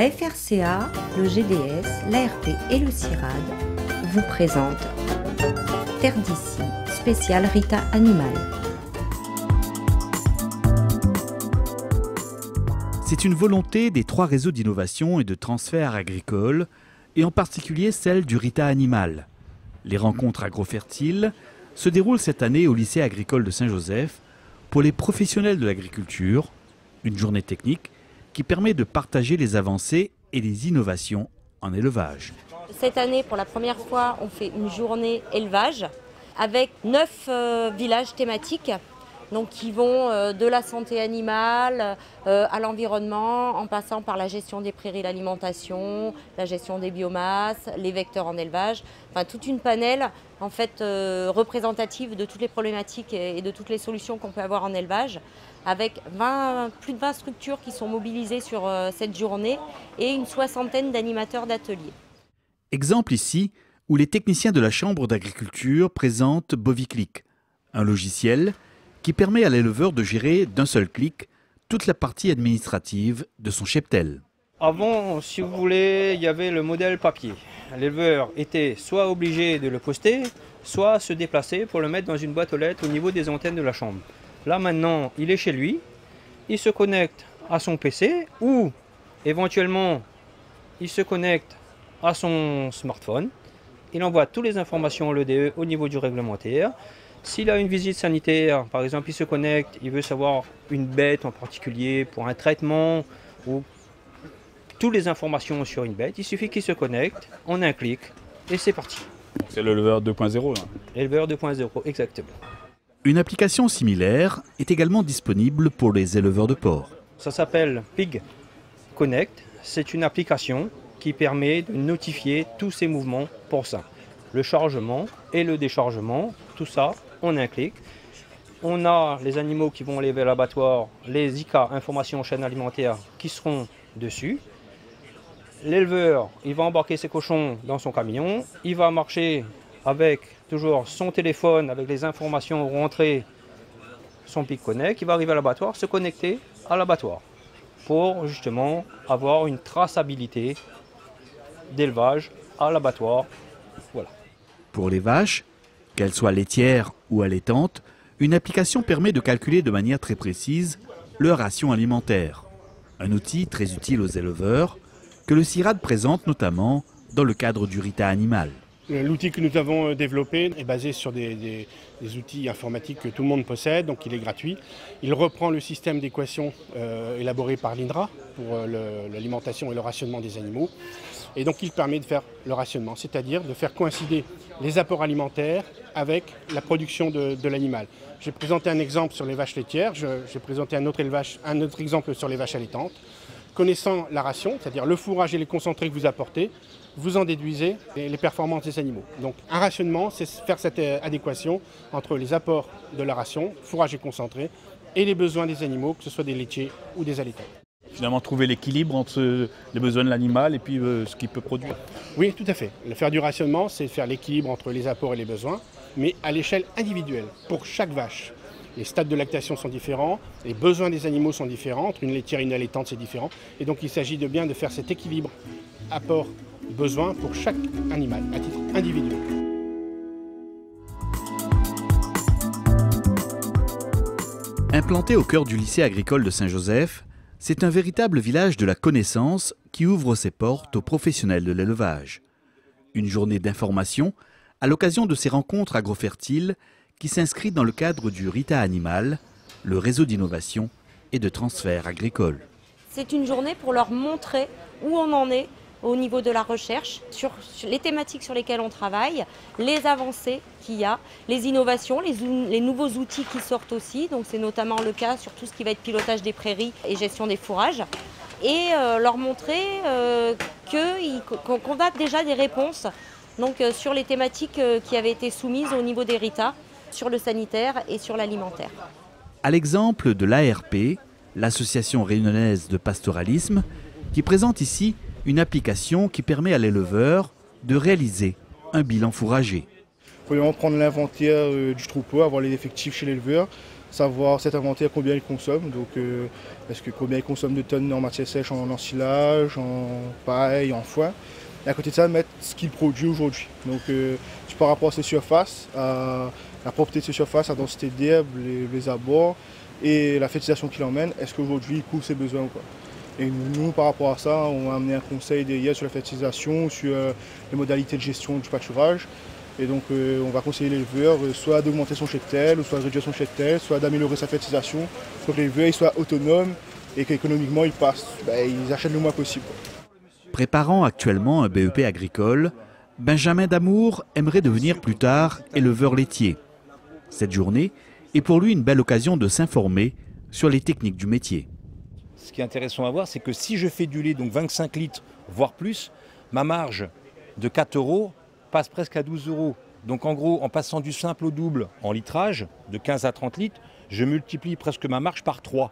La FRCA, le GDS, l'ARP et le CIRAD vous présentent Terre d'ici, spécial Rita Animal. C'est une volonté des 3 réseaux d'innovation et de transfert agricole, et en particulier celle du Rita Animal. Les rencontres agrofertiles se déroulent cette année au lycée agricole de Saint-Joseph pour les professionnels de l'agriculture, une journée technique qui permet de partager les avancées et les innovations en élevage. Cette année, pour la première fois, on fait une journée élevage avec 9 villages thématiques donc, qui vont de la santé animale à l'environnement, en passant par la gestion des prairies, l'alimentation, la gestion des biomasses, les vecteurs en élevage, enfin toute une panel en fait, représentative de toutes les problématiques et de toutes les solutions qu'on peut avoir en élevage, avec plus de 20 structures qui sont mobilisées sur cette journée et une 60aine d'animateurs d'ateliers. Exemple ici où les techniciens de la Chambre d'agriculture présentent Boviclic, un logiciel qui permet à l'éleveur de gérer d'un seul clic toute la partie administrative de son cheptel. Avant, si vous voulez, il y avait le modèle papier. L'éleveur était soit obligé de le poster, soit se déplacer pour le mettre dans une boîte aux lettres au niveau des antennes de la chambre. Là maintenant, il est chez lui, il se connecte à son PC ou éventuellement il se connecte à son smartphone. Il envoie toutes les informations au LEDE au niveau du réglementaire. S'il a une visite sanitaire, par exemple, il se connecte, il veut savoir une bête en particulier pour un traitement ou toutes les informations sur une bête, il suffit qu'il se connecte en un clic et c'est parti. C'est l'éleveur 2.0 là. L'éleveur 2.0, exactement. Une application similaire est également disponible pour les éleveurs de porcs. Ça s'appelle Pig Connect. C'est une application qui permet de notifier tous ces mouvements pour ça. Le chargement et le déchargement, tout ça en un clic. On a les animaux qui vont aller vers l'abattoir, les ICA, information chaîne alimentaire, qui seront dessus. L'éleveur, il va embarquer ses cochons dans son camion, il va marcher avec toujours son téléphone, avec les informations rentrées, son Pig Connect, il va arriver à l'abattoir, se connecter à l'abattoir pour justement avoir une traçabilité d'élevage à l'abattoir. Voilà. Pour les vaches, qu'elles soient laitières ou allaitantes, une application permet de calculer de manière très précise leur ration alimentaire. Un outil très utile aux éleveurs que le CIRAD présente notamment dans le cadre du Rita Animal. L'outil que nous avons développé est basé sur des outils informatiques que tout le monde possède, donc il est gratuit. Il reprend le système d'équation élaboré par l'INRA pour l'alimentation et le rationnement des animaux. Et donc il permet de faire le rationnement, c'est-à-dire de faire coïncider les apports alimentaires avec la production de l'animal. J'ai présenté un exemple sur les vaches laitières, j'ai présenté un autre exemple sur les vaches allaitantes. Connaissant la ration, c'est-à-dire le fourrage et les concentrés que vous apportez, vous en déduisez les performances des animaux. Donc un rationnement, c'est faire cette adéquation entre les apports de la ration, fourrage et concentré, et les besoins des animaux, que ce soit des laitiers ou des allaitants. Finalement, trouver l'équilibre entre les besoins de l'animal et puis ce qu'il peut produire. Oui, tout à fait. Le faire du rationnement, c'est faire l'équilibre entre les apports et les besoins, mais à l'échelle individuelle, pour chaque vache. Les stades de lactation sont différents, les besoins des animaux sont différents, entre une laitière et une allaitante, c'est différent. Et donc il s'agit de bien de faire cet équilibre apport-besoin pour chaque animal, à titre individuel. Implanté au cœur du lycée agricole de Saint-Joseph, c'est un véritable village de la connaissance qui ouvre ses portes aux professionnels de l'élevage. Une journée d'information à l'occasion de ces rencontres agrofertiles qui s'inscrit dans le cadre du Rita Animal, le réseau d'innovation et de transfert agricole. C'est une journée pour leur montrer où on en est au niveau de la recherche, sur les thématiques sur lesquelles on travaille, les avancées qu'il y a, les innovations, les nouveaux outils qui sortent aussi. Donc c'est notamment le cas sur tout ce qui va être pilotage des prairies et gestion des fourrages. Et leur montrer qu'on a déjà des réponses donc, sur les thématiques qui avaient été soumises au niveau des RITA, sur le sanitaire et sur l'alimentaire. À l'exemple de l'ARP, l'Association réunionnaise de pastoralisme, qui présente ici une application qui permet à l'éleveur de réaliser un bilan fourrager. Il faut vraiment prendre l'inventaire du troupeau, avoir les effectifs chez l'éleveur, savoir cet inventaire combien il consomme, donc combien il consomme de tonnes en matière sèche, en ensilage, en paille, en foin. Et à côté de ça, mettre ce qu'il produit aujourd'hui. Donc par rapport à ces surfaces, à la propreté de ces surfaces, la densité d'herbe, les abords et la fertilisation qu'il emmène, est-ce qu'aujourd'hui il couvre ses besoins ou pas. Et nous, par rapport à ça, on a amené un conseil derrière sur la fertilisation, sur les modalités de gestion du pâturage. Et donc on va conseiller l'éleveur soit d'augmenter son cheptel, soit de réduire son cheptel, soit d'améliorer sa fertilisation, pour que l'éleveur soit autonome et qu'économiquement ils achètent le moins possible. Préparant actuellement un BEP agricole, Benjamin Damour aimerait devenir plus tard éleveur laitier. Cette journée est pour lui une belle occasion de s'informer sur les techniques du métier. Ce qui est intéressant à voir, c'est que si je fais du lait, donc 25 litres, voire plus, ma marge de 4 € passe presque à 12 €. Donc en gros, en passant du simple au double en litrage, de 15 à 30 litres, je multiplie presque ma marge par 3.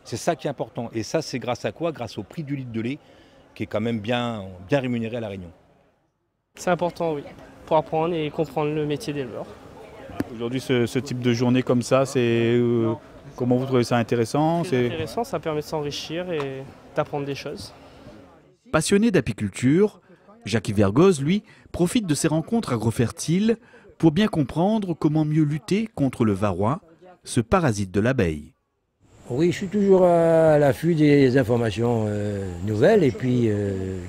C'est ça qui est important. Et ça, c'est grâce à quoi? Grâce au prix du litre de lait, qui est quand même bien rémunéré à La Réunion. C'est important, oui, pour apprendre et comprendre le métier d'éleveur. Aujourd'hui, ce type de journée comme ça, comment vous trouvez ça intéressant? C'est intéressant, ça permet de s'enrichir et d'apprendre des choses. Passionné d'apiculture, Jacques Vergoz, lui, profite de ces rencontres agrofertiles pour bien comprendre comment mieux lutter contre le varroa, ce parasite de l'abeille. Oui, je suis toujours à l'affût des informations nouvelles et puis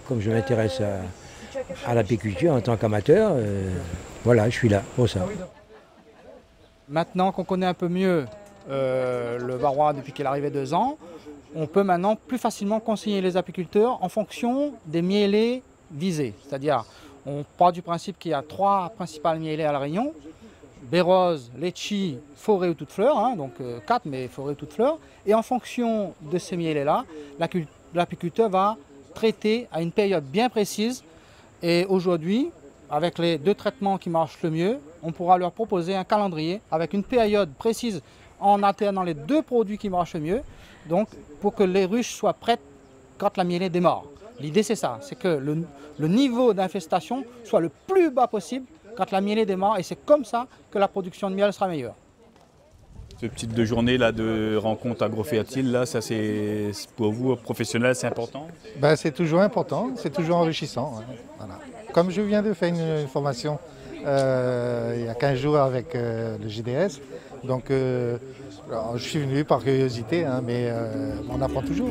comme je m'intéresse à l'apiculture en tant qu'amateur, voilà, je suis là pour ça. Maintenant qu'on connaît un peu mieux le varroa depuis qu'il est arrivé 2 ans, on peut maintenant plus facilement conseiller les apiculteurs en fonction des mielés visés. C'est-à-dire, on part du principe qu'il y a 3 principales mielés à La Réunion: bérose, litchi, forêt ou toute fleur, donc 4 mais forêt ou toute fleur. Et en fonction de ces mielés-là, l'apiculteur va traiter à une période bien précise. Et aujourd'hui, avec les 2 traitements qui marchent le mieux, on pourra leur proposer un calendrier avec une période précise en alternant les 2 produits qui marchent le mieux, donc pour que les ruches soient prêtes quand la mielée démarre. L'idée c'est ça, c'est que le niveau d'infestation soit le plus bas possible quand la mielée démarre, et c'est comme ça que la production de miel sera meilleure. Ce type de journée là, de rencontre agrofertile, là, ça c'est pour vous, professionnel, c'est important? C'est toujours important, c'est toujours enrichissant. Voilà. Comme je viens de faire une formation il y a 15 jours avec le GDS, donc je suis venu par curiosité, mais on apprend toujours.